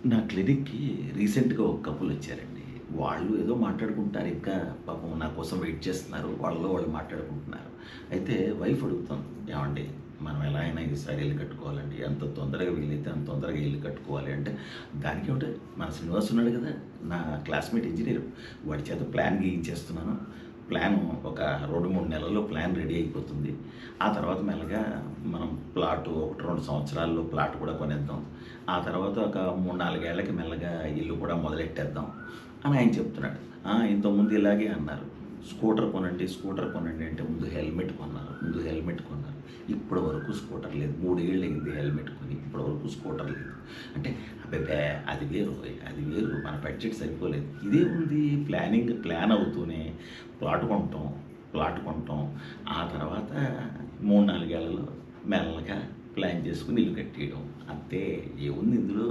నా క్లినిక్‌కి రీసెంట్‌గా ఒక కపుల్ వచ్చారండి. వాళ్ళు ఏదో మాట్లాడుకుంటున్నారు. ఇంకా పాపం నా కోసం వెయిట్ చేస్తున్నారు. వాళ్ళలో వాళ్ళు మాట్లాడుకుంటున్నారు. అయితే వైఫ్ అడుగుతోంది, "ఏవండీ మనం ఎలా అయినా ఈసారి ఇల్లు కట్టుకోవాలండి. ఎంత తొందరగా వీలైతే అంత తొందరగా ఇల్లు కట్టుకోవాలి" అంటే దానికేమిటి మన శ్రీనివాస్ ఉన్నాడు కదా! నా క్లాస్‌మేట్ ఇంజినీర్. వాడి చేత ప్లాన్ గీయించేస్తున్నాను. ప్లాను ఒక 2, 3 నెలల్లో ప్లాన్ రెడీ అయిపోతుంది. ఆ తర్వాత మెల్లగా మనం ప్లాటు 1, 2 సంవత్సరాల్లో ప్లాట్ కూడా కొనేద్దాం. ఆ తర్వాత ఒక 3, 4 ఏళ్లకి మెల్లగా ఇల్లు కూడా మొదలెట్టేద్దాం అని ఆయన చెప్తున్నాడు. ఇంతకుముందు ఇలాగే అన్నారు. స్కూటర్ కొనండి అంటే ముందు హెల్మెట్ కొన్నారు. ముందు హెల్మెట్ కొన్నారు. ఇప్పటి వరకు స్కూటర్ లేదు. 3 ఏళ్ళు అయింది హెల్మెట్ కొని. ఇప్పటి వరకు స్కూటర్ లేదు. అంటే అబ్బబ్బే! అది వేరు, అది వేరు. మన బడ్జెట్ సరిపోలేదు. ఇదేముంది ప్లాన్ అవుతూనే ప్లాట్ కొంటాం. ప్లాట్ కొంటాం. ఆ తర్వాత 3, 4 ఏళ్లలో మెల్లగా ప్లాన్ చేసుకొని ఇల్లు కట్టేయడం. అంతే ఏముంది ఇందులో?